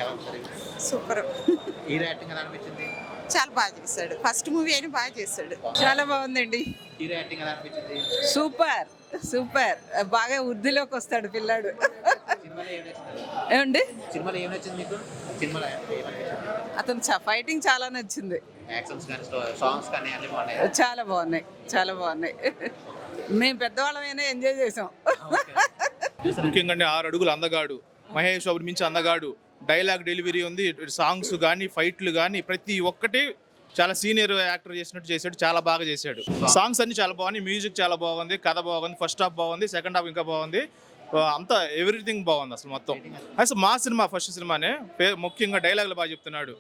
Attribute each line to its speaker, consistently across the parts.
Speaker 1: బాగుంది. ఎలా ఉంది?
Speaker 2: సూపర్.
Speaker 1: హీరో యాక్టింగ్ ఎలా అనిపించింది?
Speaker 2: చాలా బాగా చేశాడు. ఫస్ట్ మూవీ అయినా బాగా చేశాడు. చాలా బాగుందండి.
Speaker 1: హీరో యాక్టింగ్ ఎలా అనిపించింది?
Speaker 2: Super super. బాగా వృద్ధిలోకి వస్తాడు పిల్లాడు.
Speaker 1: సినిమాలో ఏం నచ్చింది?
Speaker 2: ఏమండి,
Speaker 1: సినిమాలో ఏం నచ్చింది మీకు? సినిమాలో ఏమనిపించింది?
Speaker 2: అతను ఫైటింగ్ చాలా నచ్చింది.
Speaker 1: యాక్షన్స్ కానీ సాంగ్స్ కానీ అన్ని బాగున్నాయి.
Speaker 2: చాలా బాగున్నాయి, చాలా బాగున్నాయి. మేము పెద్దవాళ్ళమైనా ఎంజాయ్ చేసాం.
Speaker 3: ముఖ్యంగా 6 అడుగులు అందగాడు, మహేష్ బాబు మించి అందగాడు, డైలాగ్ డెలివరీ ఉంది, సాంగ్స్ కానీ ఫైట్లు కానీ ప్రతి ఒక్కటి చాలా సీనియర్ యాక్టర్ చేసినట్టు చేశాడు. చాలా బాగా చేశాడు. సాంగ్స్ అన్ని చాలా బాగున్నాయి, మ్యూజిక్ చాలా బాగుంది, కథ బాగుంది, ఫస్ట్ హాఫ్ బాగుంది, సెకండ్ హాఫ్ ఇంకా బాగుంది, అంతా ఎవ్రీథింగ్ బాగుంది. అసలు మొత్తం అసలు మా సినిమా ఫస్ట్ సినిమానే. ముఖ్యంగా డైలాగులు బాగా చెప్తున్నాడు.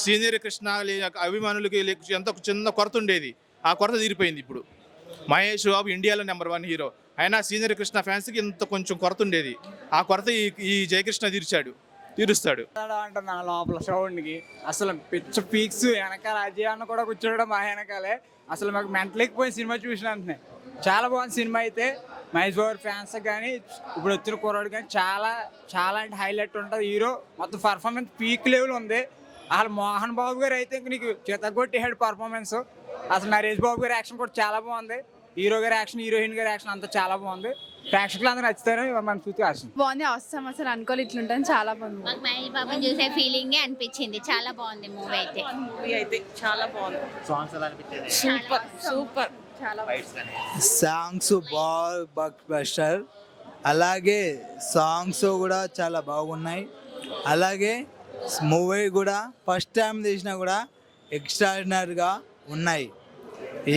Speaker 3: సీనియర్ కృష్ణ అభిమానులకి ఎంత చిన్న కొరత ఉండేది, ఆ కొరత తీరిపోయింది ఇప్పుడు. మహేష్ బాబు ఇండియాలో నెంబర్ 1 హీరో అయినా సీనియర్ కృష్ణ ఫ్యాన్స్కి ఇంత కొంచెం కొరత ఉండేది. ఆ కొరత ఈ జయకృష్ణ తీరుస్తాడు
Speaker 4: అంటున్నా లోపల సౌండ్కి. అసలు పిచ్చ పీక్స్ వెనకాల అజయ్ అన్న కూడా కూర్చోవడం మా వెనకాలే. అసలు మాకు మెంటలేకపోయిన సినిమా చూసిన అంటున్నాయి. చాలా బాగుంది సినిమా అయితే. మహేష్ బాబు ఫ్యాన్స్ కానీ ఇప్పుడు వచ్చిన కుర్రాడు కానీ చాలా చాలా అంటే హైలైట్ ఉంటుంది. హీరో మొత్తం పర్ఫార్మెన్స్ పీక్ లెవెల్ ఉంది. అసలు మోహన్ బాబు గారు అయితే ఇంక నీకు చేతగొట్టేసాడు పర్ఫార్మెన్స్. అసలు నరేష్ బాబు గారి యాక్షన్ కూడా చాలా బాగుంది. హీరో గారి యాక్షన్, హీరోయిన్ గారి యాక్షన్ అంతా చాలా బాగుంది. ప్రేక్షకులు అందరూ నచ్చుతారని మన చూసి ఆశ
Speaker 5: బాగుంది. అవసరం అసలు అనుకోవాలి ఇట్లుంటుంది. చాలా బాగుంది.
Speaker 6: మాకు మహేష్ బాబుని చూసే ఫీలింగే అనిపించింది. చాలా బాగుంది మూవీ అయితే.
Speaker 2: మూవీ అయితే చాలా బాగుంది.
Speaker 1: సాంగ్స్ ఎలా అనిపించింది?
Speaker 2: Super super. చాలా
Speaker 1: ఫైట్స్ కానీ
Speaker 7: సాంగ్స్ బస్టర్, అలాగే సాంగ్స్ కూడా చాలా బాగున్నాయి. అలాగే మూవీ కూడా ఫస్ట్ టైం తీసినా కూడా ఎక్స్ట్రాడినరీగా ఉన్నాయి.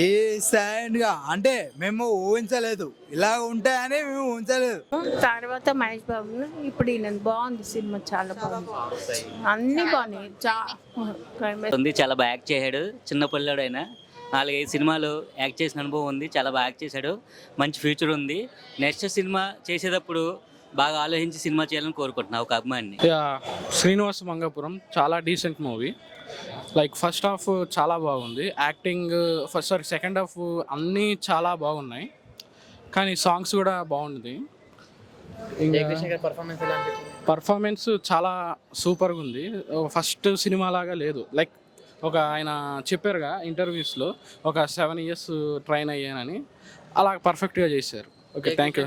Speaker 7: ఏ సైడ్గా అంటే మేము ఊహించలేదు, ఇలా ఉంటాయని మేము ఊహించలేదు.
Speaker 5: తర్వాత మహేష్ బాబు ఇప్పుడు ఈయన బాగుంది. సినిమా చాలా బాగుంది. అన్ని బాగున్నాయి.
Speaker 8: చాలా బాగా యాక్ట్ చేశాడు. చిన్న పిల్లాడు అయినా 4-5 సినిమాలు యాక్ట్ చేసిన అనుభవం ఉంది. చాలా బాగా యాక్ట్ చేశాడు. మంచి ఫ్యూచర్ ఉంది. నెక్స్ట్ సినిమా చేసేటప్పుడు బాగా ఆలోచించి సినిమా చేయాలని కోరుకుంటున్నా ఒక అభిమాని.
Speaker 9: శ్రీనివాస మంగాపురం చాలా decent movie. Like first half చాలా బాగుంది, యాక్టింగ్ సెకండ్ హాఫ్ అన్నీ చాలా బాగున్నాయి, కానీ సాంగ్స్ కూడా బాగుంది. పర్ఫార్మెన్స్ చాలా సూపర్గా ఉంది. ఫస్ట్ సినిమా లాగా లేదు. లైక్ ఆయన చెప్పారుగా ఇంటర్వ్యూస్లో ఒక 7 years ట్రైన్ అయ్యానని, అలా పర్ఫెక్ట్గా చేశారు. Okay, thank you.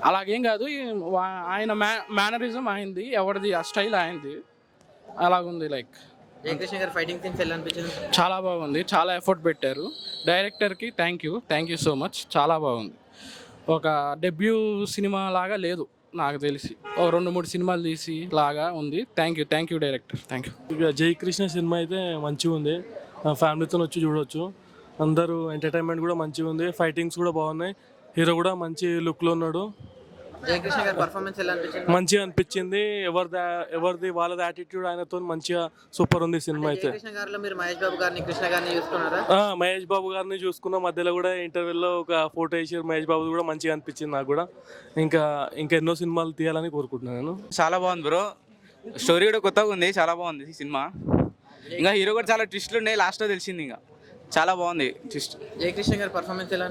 Speaker 9: అలాగేం కాదు, ఆయన మేనరిజం అయింది, ఎవరిది ఆ స్టైల్ అయింది, అలాగుంది. లైక్ చాలా బాగుంది. చాలా ఎఫర్ట్ పెట్టారు. డైరెక్టర్కి థ్యాంక్ యూ సో మచ్. చాలా బాగుంది. ఒక డెబ్యూ సినిమా లాగా లేదు నాకు తెలిసి, ఒక 2-3 సినిమాలు తీసి లాగా ఉంది. Thank you director. Thank you.
Speaker 10: ఇక జయకృష్ణ సినిమా అయితే మంచిగా ఉంది. ఫ్యామిలీతో వచ్చి చూడవచ్చు. అందరూ ఎంటర్టైన్మెంట్ కూడా మంచిగా ఉంది. ఫైటింగ్స్ కూడా బాగున్నాయి. హీరో కూడా మంచి లుక్లో ఉన్నాడు. మంచిగా అనిపించింది. ఎవరిది వాళ్ళది యాటిట్యూడ్ ఆయనతో మంచిగా సూపర్ ఉంది సినిమా అయితే. మహేష్ బాబు గారిని చూసుకున్న మధ్యలో కూడా ఇంటర్వ్యూలో ఒక ఫోటో వేసారు మహేష్ బాబు కూడా. మంచిగా అనిపించింది నాకు కూడా. ఇంకా ఎన్నో సినిమాలు తీయాలని కోరుకుంటున్నాను.
Speaker 11: చాలా బాగుంది బ్రో. స్టోరీ కూడా కొత్తగా ఉంది. చాలా బాగుంది సినిమా. ఇంకా హీరో కూడా చాలా ట్విస్ట్లు ఉన్నాయి. లాస్ట్లో తెలిసింది. ఇంకా చాలా బాగుంది ట్విస్ట్.
Speaker 1: జయకృష్ణ గారి పర్ఫార్మెన్స్ ఎలా?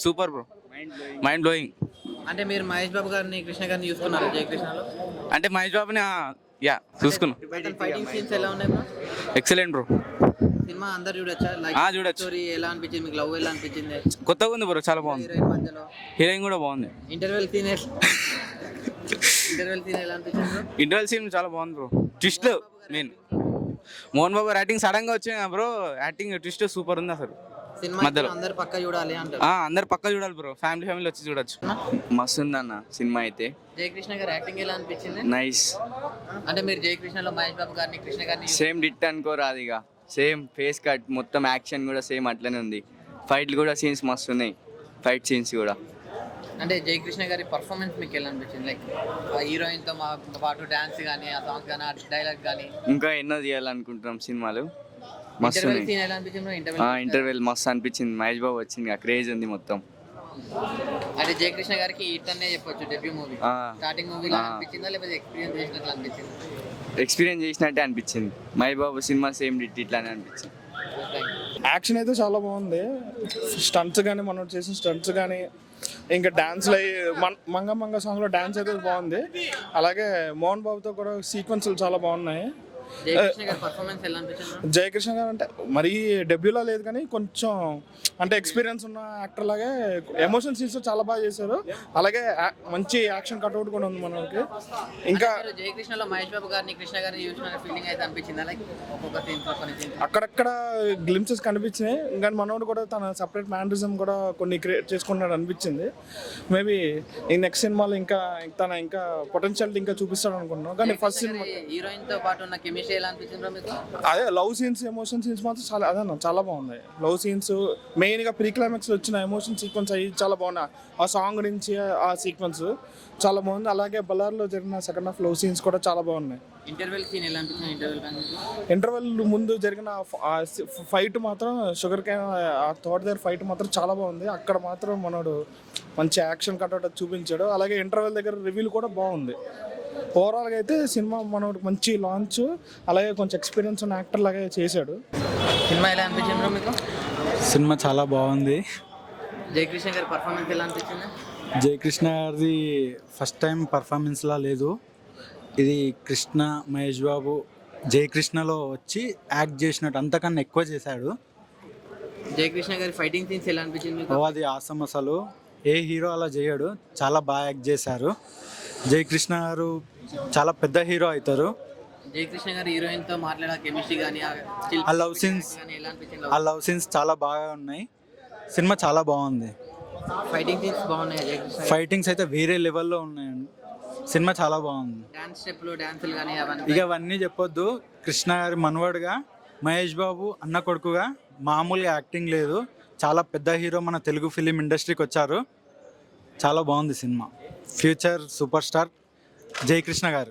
Speaker 11: Super bro, mind blowing.
Speaker 1: అంటే మీరు మహేష్ బాబు గారిని, కృష్ణ గారిని చూసుకున్నారు జయకృష్ణలో?
Speaker 11: అంటే మహేష్ బాబుని చూసుకున్నాం.
Speaker 1: ఫైటింగ్ సీన్స్ ఎలా ఉన్నాయి బ్రో?
Speaker 11: Excellent bro.
Speaker 1: సినిమా అందరు చూడొచ్చా?
Speaker 11: చూడొచ్చు.
Speaker 1: స్టోరీ ఎలా అనిపించింది మీకు? లవ్ ఎలా అనిపించింది?
Speaker 11: కొత్తగా ఉంది బ్రో, చాలా బాగుంది.
Speaker 1: హీరోయిన్ మధ్యలో
Speaker 11: హీరోయిన్ కూడా బాగుంది.
Speaker 1: ఇంటర్వెల్ సీన్ ఎలా అనిపించింది బ్రో?
Speaker 11: ఇంటర్వెల్ సీన్ చాలా బాగుంది బ్రో. ట్విస్ట్లు main. Mohan Babu acting sudden గా వచ్చింది బ్రో. యాక్టింగ్ ట్విస్ట్ సూపర్ ఉంది అసలు.
Speaker 1: మధ్యలో అందరు పక్క చూడాలి అంటారు.
Speaker 11: అందరు పక్క చూడాలి బ్రో. ఫ్యామిలీ వచ్చి చూడొచ్చు.
Speaker 8: మస్తు ఉందన్న సినిమా అయితే.
Speaker 1: జయకృష్ణ గారి యాక్టింగ్ ఎలా అనిపించింది?
Speaker 8: నైస్.
Speaker 1: అంటే మీరు జయకృష్ణలో మహేష్ బాబు గారిని, కృష్ణ గారిని
Speaker 8: సేమ్ డిట్ అనుకోరాదు. ఇక సేమ్ ఫేస్ కట్, మొత్తం యాక్షన్ కూడా సేమ్ అట్లనే ఉంది. ఫైట్లు కూడా సీన్స్ మస్తు ఉన్నాయి, ఫైట్ సీన్స్ కూడా.
Speaker 1: అంటే జయకృష్ణ గారి పర్ఫార్మెన్స్ మీకు ఎలా అనిపించింది? లైక్ హీరోయిన్ తో పాటు డాన్స్ కానీ, ఆ సాంగ్స్ కానీ, ఆ డైలాగ్ కానీ
Speaker 8: ఇంకా ఎన్నో తీయాలనుకుంటున్నాం సినిమాలు. మస్తు ఇంటర్వెల్ మస్తు అనిపించింది. మహేష్ బాబు వచ్చింది, క్రేజ్ ఉంది మొత్తం.
Speaker 1: అంటే జయకృష్ణ గారికి ఇట్లనే చెప్పొచ్చు డెబ్యూ మూవీ. స్టార్టింగ్ మూవీలో అనిపించిందా లేకపోతే ఎక్స్పీరియన్స్ చేసినట్లు అనిపించింది?
Speaker 8: ఎక్స్పీరియన్స్ చేసినట్టే అనిపించింది. మహేష్ బాబు సినిమా సేమ్ ఇట్లానే అనిపించింది.
Speaker 9: యాక్షన్ అయితే చాలా బాగుంది. స్టంట్స్ కానీ, మనం చేసిన స్టంట్స్ కానీ
Speaker 12: ఇంకా డాన్స్లు మంగ మంగ సాంగ్లో డాన్స్ అయితే బాగుంది. అలాగే మోహన్ బాబుతో కూడా సీక్వెన్స్లు చాలా బాగున్నాయి.
Speaker 1: జయకృష్ణ గారి పర్ఫార్మెన్స్ ఎలా అనిపించింది?
Speaker 12: జయకృష్ణ గారు అంటే మరీ డెబ్యూలా లేదు కానీ కొంచెం అంటే ఎక్స్పీరియన్స్ ఉన్న యాక్టర్ లాగే ఎమోషన్ సీన్స్ చాలా బాగా చేశారు. అలాగే మంచి యాక్షన్ కట్అవుట్ కూడా ఉంది మనకి. ఇంకా
Speaker 1: జయకృష్ణలో మహేష్ బాబు గారిని కృష్ణ గారిని చూసిన ఫీలింగ్ అయితే అనిపించింది. లైక్ ఒక్కొక్క సీన్ కొన్ని scenes.
Speaker 12: అక్కడక్కడ గ్లిమ్సెస్ కనిపించినాయి. ఇంకా మనోడు కూడా తన సపరేట్ మ్యానరిజం కూడా కొన్ని క్రియేట్ చేసుకున్నాడు అనిపించింది. మేబీ ఈ నెక్స్ట్ సినిమాలో ఇంకా ఇంకా పొటెన్షియల్ ఇంకా చూపిస్తాడు అనుకుంటున్నాం. కానీ ఫస్ట్ సినిమా
Speaker 1: హీరోయిన్ తో పాటు ఉన్న కెమిస్ట్రీ ఎలా అనిపించింది మీకు?
Speaker 12: అదే లవ్ సీన్స్ ఎమోషన్ సీన్స్ మాత్రం చాలా బాగున్నాయి. లవ్ సీన్స్ మెయిన్గా ప్రీ క్లైమాక్స్ వచ్చిన ఎమోషన్ సీక్వెన్స్ అయ్యి చాలా బాగున్నాయి. ఆ సాంగ్ నుంచి ఆ సీక్వెన్స్ చాలా బాగుంది. అలాగే బల్లార్లో జరిగిన సెకండ్ హాఫ్ లవ్ సీన్స్ కూడా చాలా బాగున్నాయి.
Speaker 1: ఇంటర్వెల్ సీన్ ఎలా అనిపించింది?
Speaker 12: ఇంటర్వెల్ ముందు జరిగిన ఫైట్ మాత్రం షుగర్ క్యాన్ ఆ తోట దగ్గర ఫైట్ మాత్రం చాలా బాగుంది. అక్కడ మాత్రం మనోడు మంచి యాక్షన్ కట్అవుట్ చూపించాడు. అలాగే ఇంటర్వెల్ దగ్గర రివ్యూలు కూడా బాగుంది. ఓవరాల్గా అయితే సినిమా మనోడు మంచి లాంచ్, అలాగే కొంచెం ఎక్స్పీరియన్స్ ఉన్న యాక్టర్ లాగా చేశాడు.
Speaker 1: సినిమా ఎలా అనిపించింది మీకు?
Speaker 4: సినిమా చాలా బాగుంది.
Speaker 1: జయకృష్ణ గారి పర్ఫార్మెన్స్ ఎలా అనిపించింది?
Speaker 4: జయకృష్ణ గారిది ఫస్ట్ టైం పర్ఫార్మెన్స్లా లేదు. ఇది కృష్ణ మహేష్ బాబు జయకృష్ణలో వచ్చి యాక్ట్ చేసినట్టు అంతకన్నా ఎక్కువ చేశాడు.
Speaker 1: జయకృష్ణ గారి ఫైటింగ్ సీన్స్ ఎలా అనిపించింది మీకు?
Speaker 4: అది ఆసం, అసలు ఏ హీరో అలా చేయడు. చాలా బాగా యాక్ట్ చేశారు. జయకృష్ణ గారు చాలా పెద్ద హీరో అవుతారు.
Speaker 1: జయకృష్ణ గారు హీరోయిన్ తో మాట్లాడే కెమిస్ట్రీ కానీ
Speaker 4: ఆ లవ్ సీన్స్ చాలా బాగా ఉన్నాయి. సినిమా చాలా బాగుంది.
Speaker 1: ఫైటింగ్ సీన్స్ బాగున్నాయి. జయకృష్ణ
Speaker 4: ఫైటింగ్స్ అయితే వేరే లెవెల్లో ఉన్నాయండి. సినిమా చాలా బాగుంది.
Speaker 1: డాన్స్ స్టెప్లు డాన్సులు కానీ అవన్నీ
Speaker 4: ఇక అవన్నీ చెప్పొద్దు. కృష్ణ గారి మనవడుగా, మహేష్ బాబు అన్న కొడుకుగా మామూలుగా యాక్టింగ్ లేదు. చాలా పెద్ద హీరో మన తెలుగు ఫిలిం ఇండస్ట్రీకి వచ్చారు. చాలా బాగుంది cinema. Future super star Jayakrishna గారు.